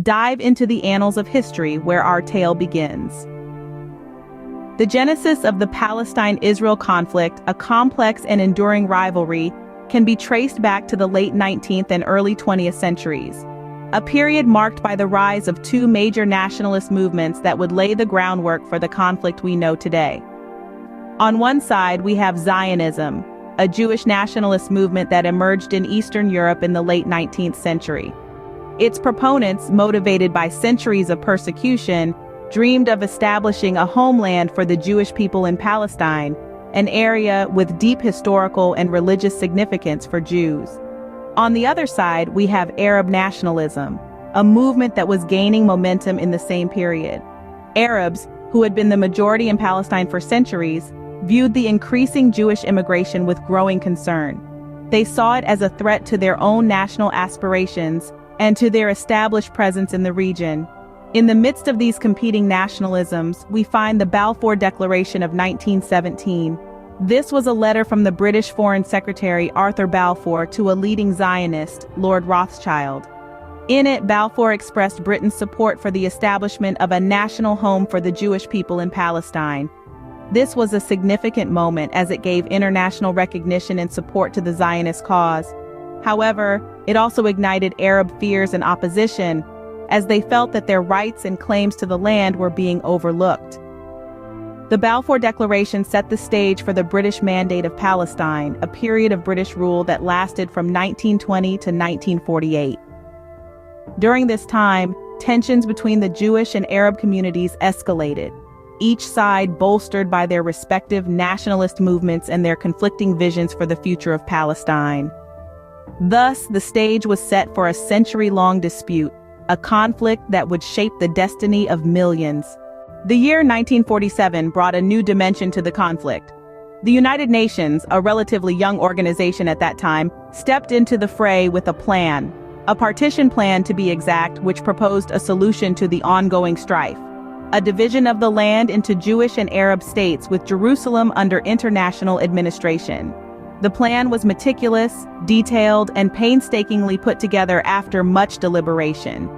dive into the annals of history where our tale begins. The genesis of the Palestine-Israel conflict, a complex and enduring rivalry, can be traced back to the late 19th and early 20th centuries, a period marked by the rise of two major nationalist movements that would lay the groundwork for the conflict we know today. On one side, we have Zionism, a Jewish nationalist movement that emerged in Eastern Europe in the late 19th century. Its proponents, motivated by centuries of persecution, dreamed of establishing a homeland for the Jewish people in Palestine, an area with deep historical and religious significance for Jews. On the other side, we have Arab nationalism, a movement that was gaining momentum in the same period. Arabs, who had been the majority in Palestine for centuries, viewed the increasing Jewish immigration with growing concern. They saw it as a threat to their own national aspirations and to their established presence in the region. In the midst of these competing nationalisms, we find the Balfour Declaration of 1917. This was a letter from the British Foreign Secretary Arthur Balfour to a leading Zionist, Lord Rothschild. In it, Balfour expressed Britain's support for the establishment of a national home for the Jewish people in Palestine. This was a significant moment as it gave international recognition and support to the Zionist cause. However, it also ignited Arab fears and opposition, as they felt that their rights and claims to the land were being overlooked. The Balfour Declaration set the stage for the British Mandate of Palestine, a period of British rule that lasted from 1920 to 1948. During this time, tensions between the Jewish and Arab communities escalated, each side bolstered by their respective nationalist movements and their conflicting visions for the future of Palestine. Thus, the stage was set for a century-long dispute, a conflict that would shape the destiny of millions. The year 1947 brought a new dimension to the conflict. The United Nations, a relatively young organization at that time, stepped into the fray with a partition plan to be exact, which proposed a solution to the ongoing strife. A division of the land into Jewish and Arab states with Jerusalem under international administration. The plan was meticulous, detailed, and painstakingly put together after much deliberation.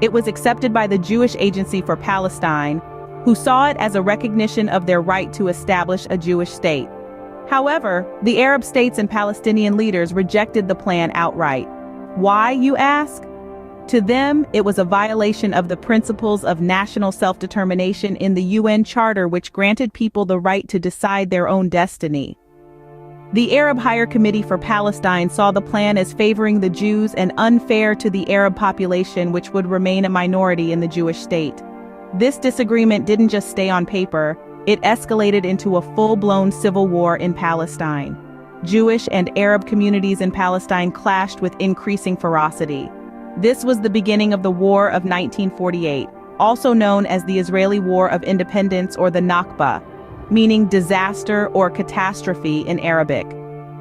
It was accepted by the Jewish Agency for Palestine, who saw it as a recognition of their right to establish a Jewish state. However, the Arab states and Palestinian leaders rejected the plan outright. Why, you ask? To them, it was a violation of the principles of national self-determination in the UN Charter, which granted people the right to decide their own destiny. The Arab Higher Committee for Palestine saw the plan as favoring the Jews and unfair to the Arab population, which would remain a minority in the Jewish state. This disagreement didn't just stay on paper, it escalated into a full-blown civil war in Palestine. Jewish and Arab communities in Palestine clashed with increasing ferocity. This was the beginning of the War of 1948, also known as the Israeli War of Independence or the Nakba, meaning disaster or catastrophe in Arabic.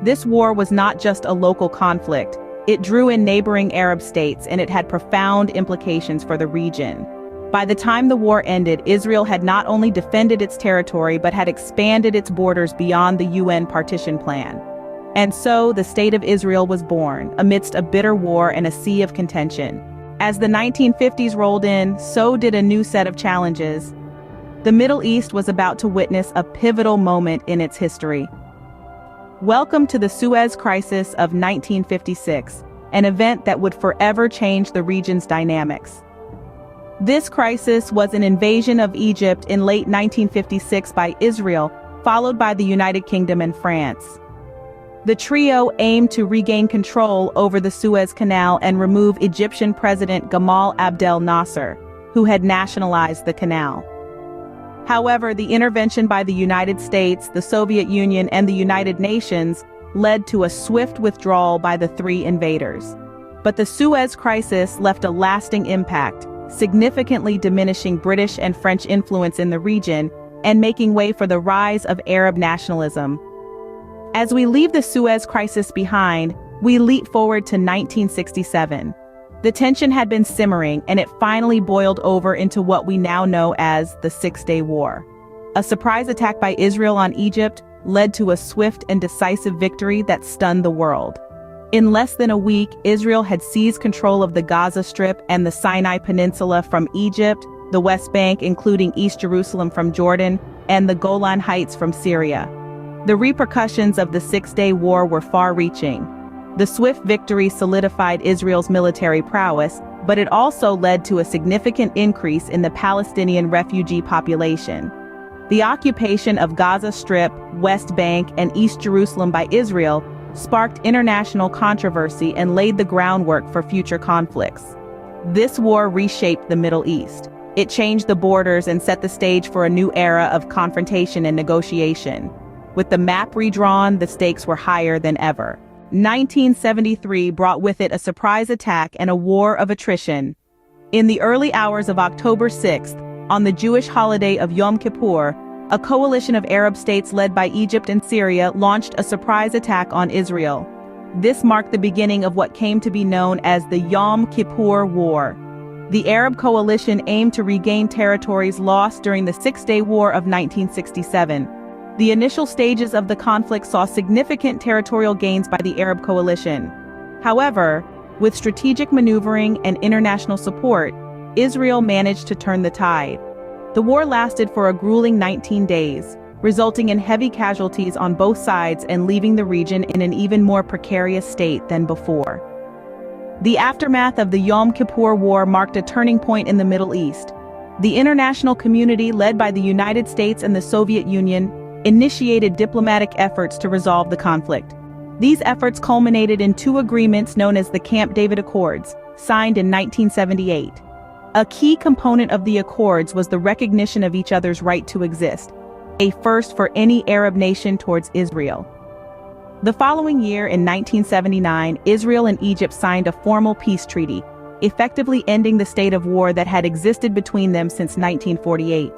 This war was not just a local conflict, it drew in neighboring Arab states and it had profound implications for the region. By the time the war ended, Israel had not only defended its territory but had expanded its borders beyond the UN partition plan. And so the State of Israel was born, amidst a bitter war and a sea of contention. As the 1950s rolled in, so did a new set of challenges. The Middle East was about to witness a pivotal moment in its history. Welcome to the Suez Crisis of 1956, an event that would forever change the region's dynamics. This crisis was an invasion of Egypt in late 1956 by Israel, followed by the United Kingdom and France. The trio aimed to regain control over the Suez Canal and remove Egyptian President Gamal Abdel Nasser, who had nationalized the canal. However, the intervention by the United States, the Soviet Union, and the United Nations led to a swift withdrawal by the three invaders. But the Suez Crisis left a lasting impact, significantly diminishing British and French influence in the region and making way for the rise of Arab nationalism. As we leave the Suez Crisis behind, we leap forward to 1967. The tension had been simmering, and it finally boiled over into what we now know as the Six-Day War. A surprise attack by Israel on Egypt led to a swift and decisive victory that stunned the world. In less than a week, Israel had seized control of the Gaza Strip and the Sinai Peninsula from Egypt, the West Bank including East Jerusalem from Jordan, and the Golan Heights from Syria. The repercussions of the Six-Day War were far-reaching. The swift victory solidified Israel's military prowess, but it also led to a significant increase in the Palestinian refugee population. The occupation of Gaza Strip, West Bank, and East Jerusalem by Israel sparked international controversy and laid the groundwork for future conflicts. This war reshaped the Middle East. It changed the borders and set the stage for a new era of confrontation and negotiation. With the map redrawn, the stakes were higher than ever. 1973 brought with it a surprise attack and a war of attrition. In the early hours of October 6th, on the Jewish holiday of Yom Kippur, a coalition of Arab states led by Egypt and Syria launched a surprise attack on Israel. This marked the beginning of what came to be known as the Yom Kippur War. The Arab coalition aimed to regain territories lost during the Six-Day War of 1967. The initial stages of the conflict saw significant territorial gains by the Arab coalition. However, with strategic maneuvering and international support, Israel managed to turn the tide. The war lasted for a grueling 19 days, resulting in heavy casualties on both sides and leaving the region in an even more precarious state than before. The aftermath of the Yom Kippur War marked a turning point in the Middle East. The international community, led by the United States and the Soviet Union, initiated diplomatic efforts to resolve the conflict. These efforts culminated in two agreements known as the Camp David Accords, signed in 1978. A key component of the accords was the recognition of each other's right to exist, a first for any Arab nation towards Israel. The following year, in 1979, Israel and Egypt signed a formal peace treaty, effectively ending the state of war that had existed between them since 1948.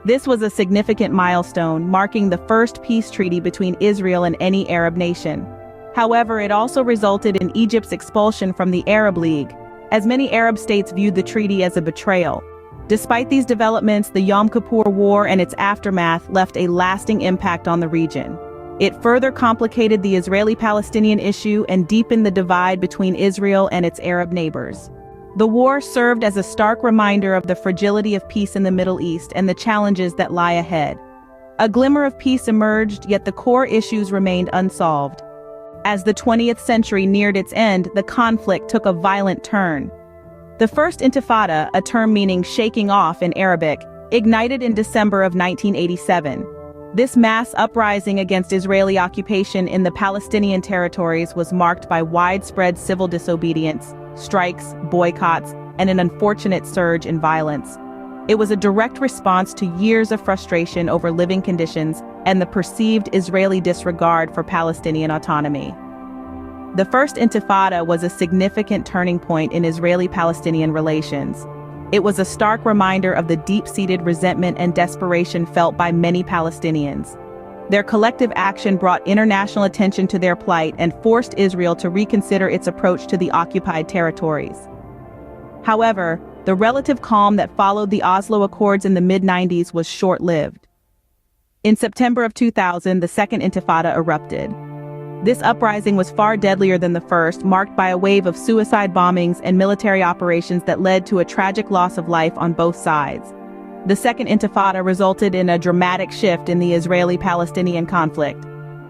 This was a significant milestone, marking the first peace treaty between Israel and any Arab nation. However, it also resulted in Egypt's expulsion from the Arab League, as many Arab states viewed the treaty as a betrayal. Despite these developments, the Yom Kippur War and its aftermath left a lasting impact on the region. It further complicated the Israeli-Palestinian issue and deepened the divide between Israel and its Arab neighbors. The war served as a stark reminder of the fragility of peace in the Middle East and the challenges that lie ahead. A glimmer of peace emerged, yet the core issues remained unsolved. As the 20th century neared its end, the conflict took a violent turn. The First Intifada, a term meaning shaking off in Arabic, ignited in December of 1987. This mass uprising against Israeli occupation in the Palestinian territories was marked by widespread civil disobedience, strikes, boycotts, and an unfortunate surge in violence. It was a direct response to years of frustration over living conditions and the perceived Israeli disregard for Palestinian autonomy. The First Intifada was a significant turning point in Israeli-Palestinian relations. It was a stark reminder of the deep-seated resentment and desperation felt by many Palestinians. Their collective action brought international attention to their plight and forced Israel to reconsider its approach to the occupied territories. However, the relative calm that followed the Oslo Accords in the mid-90s was short-lived. In September of 2000, the Second Intifada erupted. This uprising was far deadlier than the first, marked by a wave of suicide bombings and military operations that led to a tragic loss of life on both sides. The Second Intifada resulted in a dramatic shift in the Israeli-Palestinian conflict.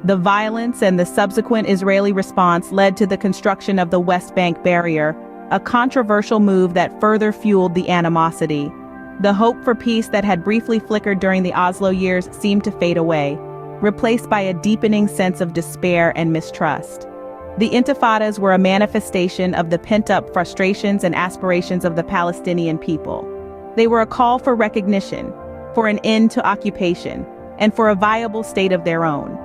The violence and the subsequent Israeli response led to the construction of the West Bank barrier, a controversial move that further fueled the animosity. The hope for peace that had briefly flickered during the Oslo years seemed to fade away, replaced by a deepening sense of despair and mistrust. The Intifadas were a manifestation of the pent-up frustrations and aspirations of the Palestinian people. They were a call for recognition, for an end to occupation, and for a viable state of their own.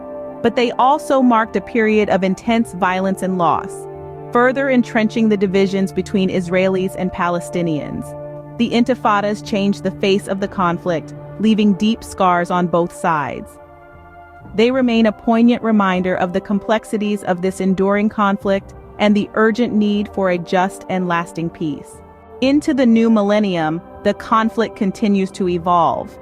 But they also marked a period of intense violence and loss, further entrenching the divisions between Israelis and Palestinians. The Intifadas changed the face of the conflict, leaving deep scars on both sides. They remain a poignant reminder of the complexities of this enduring conflict and the urgent need for a just and lasting peace. Into the new millennium, the conflict continues to evolve.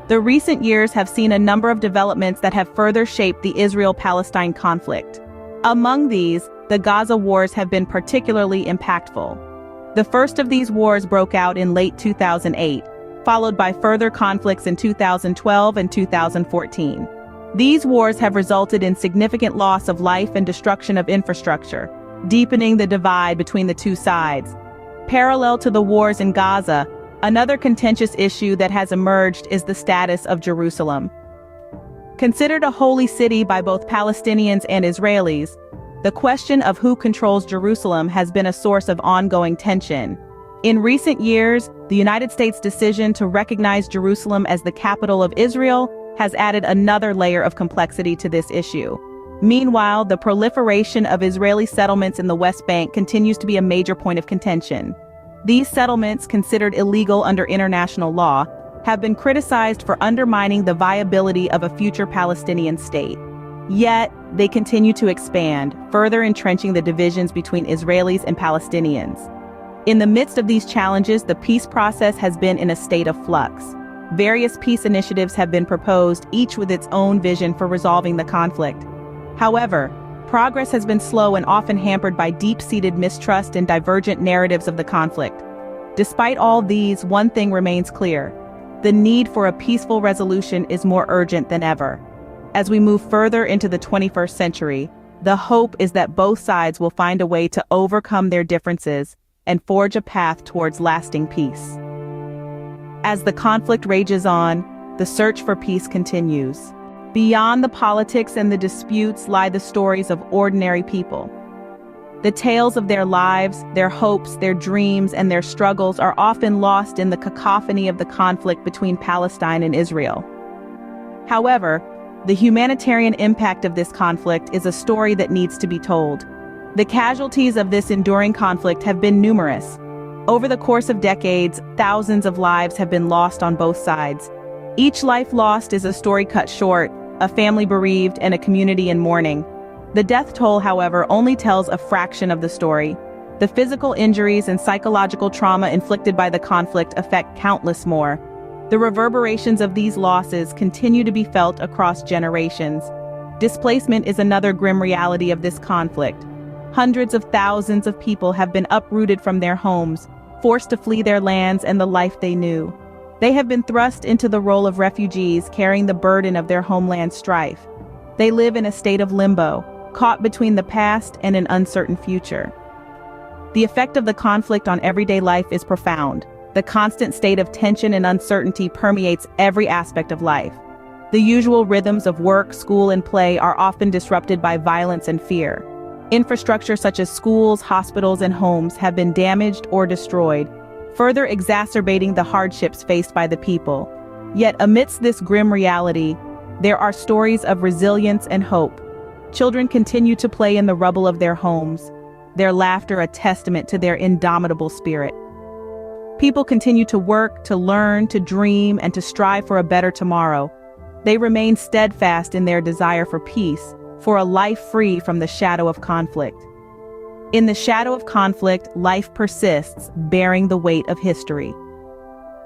The recent years have seen a number of developments that have further shaped the Israel-Palestine conflict. Among these, the Gaza wars have been particularly impactful. The first of these wars broke out in late 2008, followed by further conflicts in 2012 and 2014. These wars have resulted in significant loss of life and destruction of infrastructure, deepening the divide between the two sides. Parallel to the wars in Gaza, another contentious issue that has emerged is the status of Jerusalem. Considered a holy city by both Palestinians and Israelis, the question of who controls Jerusalem has been a source of ongoing tension. In recent years, the United States' decision to recognize Jerusalem as the capital of Israel has added another layer of complexity to this issue. Meanwhile, the proliferation of Israeli settlements in the West Bank continues to be a major point of contention. These settlements, considered illegal under international law, have been criticized for undermining the viability of a future Palestinian state. Yet, they continue to expand, further entrenching the divisions between Israelis and Palestinians. In the midst of these challenges, the peace process has been in a state of flux. Various peace initiatives have been proposed, each with its own vision for resolving the conflict. However, progress has been slow and often hampered by deep-seated mistrust and divergent narratives of the conflict. Despite all these, one thing remains clear: the need for a peaceful resolution is more urgent than ever. As we move further into the 21st century, the hope is that both sides will find a way to overcome their differences and forge a path towards lasting peace. As the conflict rages on, the search for peace continues. Beyond the politics and the disputes lie the stories of ordinary people. The tales of their lives, their hopes, their dreams, and their struggles are often lost in the cacophony of the conflict between Palestine and Israel. However, the humanitarian impact of this conflict is a story that needs to be told. The casualties of this enduring conflict have been numerous. Over the course of decades, thousands of lives have been lost on both sides. Each life lost is a story cut short, a family bereaved, and a community in mourning. The death toll, however, only tells a fraction of the story. The physical injuries and psychological trauma inflicted by the conflict affect countless more. The reverberations of these losses continue to be felt across generations. Displacement is another grim reality of this conflict. Hundreds of thousands of people have been uprooted from their homes, forced to flee their lands and the life they knew. They have been thrust into the role of refugees, carrying the burden of their homeland strife. They live in a state of limbo, caught between the past and an uncertain future. The effect of the conflict on everyday life is profound. The constant state of tension and uncertainty permeates every aspect of life. The usual rhythms of work, school, and play are often disrupted by violence and fear. Infrastructure such as schools, hospitals, and homes have been damaged or destroyed, further exacerbating the hardships faced by the people. Yet amidst this grim reality, there are stories of resilience and hope. Children continue to play in the rubble of their homes, their laughter a testament to their indomitable spirit. People continue to work, to learn, to dream, and to strive for a better tomorrow. They remain steadfast in their desire for peace, for a life free from the shadow of conflict. In the shadow of conflict, life persists, bearing the weight of history.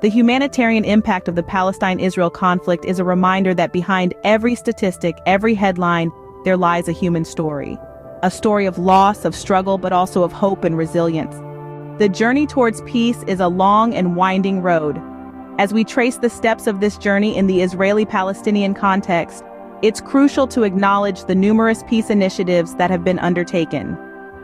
The humanitarian impact of the Palestine-Israel conflict is a reminder that behind every statistic, every headline, there lies a human story. A story of loss, of struggle, but also of hope and resilience. The journey towards peace is a long and winding road. As we trace the steps of this journey in the Israeli-Palestinian context, it's crucial to acknowledge the numerous peace initiatives that have been undertaken.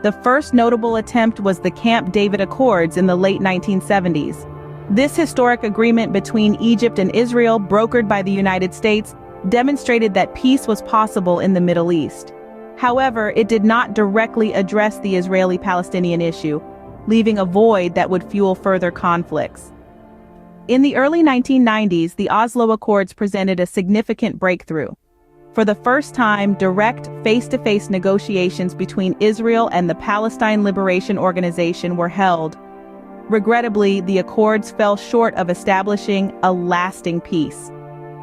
The first notable attempt was the Camp David Accords in the late 1970s. This historic agreement between Egypt and Israel, brokered by the United States, demonstrated that peace was possible in the Middle East. However, it did not directly address the Israeli-Palestinian issue, leaving a void that would fuel further conflicts. In the early 1990s, the Oslo Accords presented a significant breakthrough. For the first time, direct, face-to-face negotiations between Israel and the Palestine Liberation Organization were held. Regrettably, the accords fell short of establishing a lasting peace.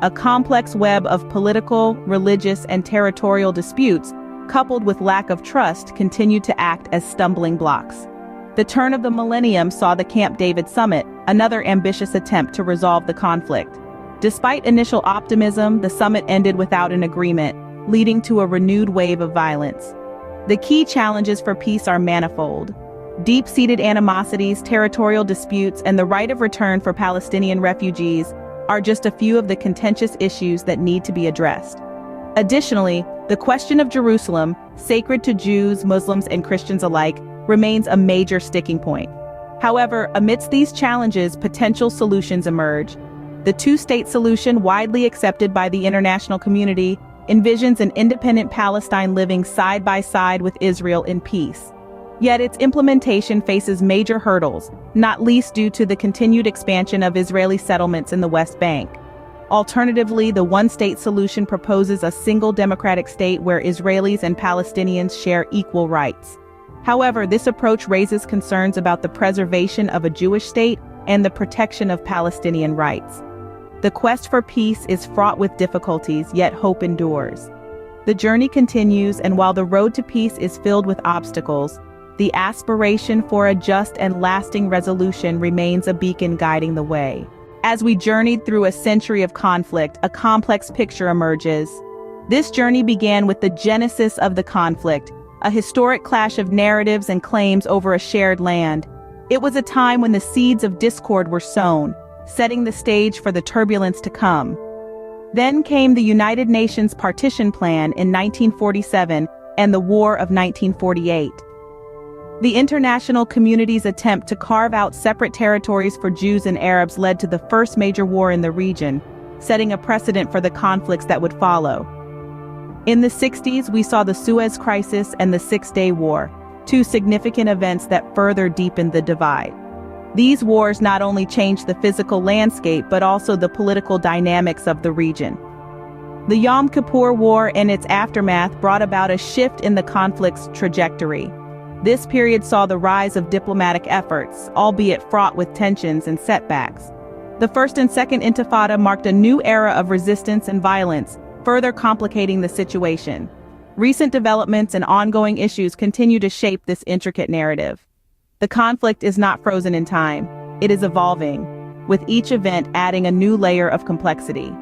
A complex web of political, religious, and territorial disputes, coupled with lack of trust, continued to act as stumbling blocks. The turn of the millennium saw the Camp David Summit, another ambitious attempt to resolve the conflict. Despite initial optimism, the summit ended without an agreement, leading to a renewed wave of violence. The key challenges for peace are manifold. Deep-seated animosities, territorial disputes, and the right of return for Palestinian refugees are just a few of the contentious issues that need to be addressed. Additionally, the question of Jerusalem, sacred to Jews, Muslims, and Christians alike, remains a major sticking point. However, amidst these challenges, potential solutions emerge. The two-state solution, widely accepted by the international community, envisions an independent Palestine living side by side with Israel in peace. Yet its implementation faces major hurdles, not least due to the continued expansion of Israeli settlements in the West Bank. Alternatively, the one-state solution proposes a single democratic state where Israelis and Palestinians share equal rights. However, this approach raises concerns about the preservation of a Jewish state and the protection of Palestinian rights. The quest for peace is fraught with difficulties, yet hope endures. The journey continues, and while the road to peace is filled with obstacles, the aspiration for a just and lasting resolution remains a beacon guiding the way. As we journeyed through a century of conflict, a complex picture emerges. This journey began with the genesis of the conflict, a historic clash of narratives and claims over a shared land. It was a time when the seeds of discord were sown, setting the stage for the turbulence to come. Then came the United Nations Partition Plan in 1947 and the War of 1948. The international community's attempt to carve out separate territories for Jews and Arabs led to the first major war in the region, setting a precedent for the conflicts that would follow. In the 60s, we saw the Suez Crisis and the Six-Day War, two significant events that further deepened the divide. These wars not only changed the physical landscape but also the political dynamics of the region. The Yom Kippur War and its aftermath brought about a shift in the conflict's trajectory. This period saw the rise of diplomatic efforts, albeit fraught with tensions and setbacks. The First and Second Intifada marked a new era of resistance and violence, further complicating the situation. Recent developments and ongoing issues continue to shape this intricate narrative. The conflict is not frozen in time, it is evolving, with each event adding a new layer of complexity.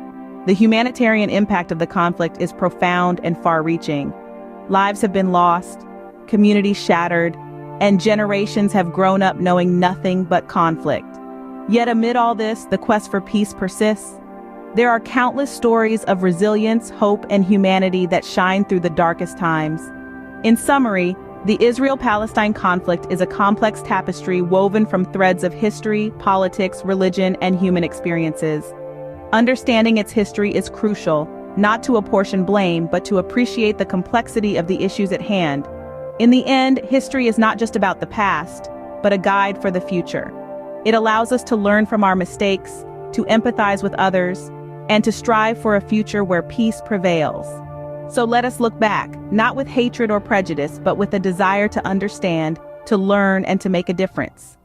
The humanitarian impact of the conflict is profound and far-reaching. Lives have been lost, communities shattered, and generations have grown up knowing nothing but conflict. Yet amid all this, the quest for peace persists. There are countless stories of resilience, hope, and humanity that shine through the darkest times. In summary, the Israel-Palestine conflict is a complex tapestry woven from threads of history, politics, religion, and human experiences. Understanding its history is crucial, not to apportion blame, but to appreciate the complexity of the issues at hand. In the end, history is not just about the past, but a guide for the future. It allows us to learn from our mistakes, to empathize with others, and to strive for a future where peace prevails. So let us look back, not with hatred or prejudice, but with a desire to understand, to learn, and to make a difference.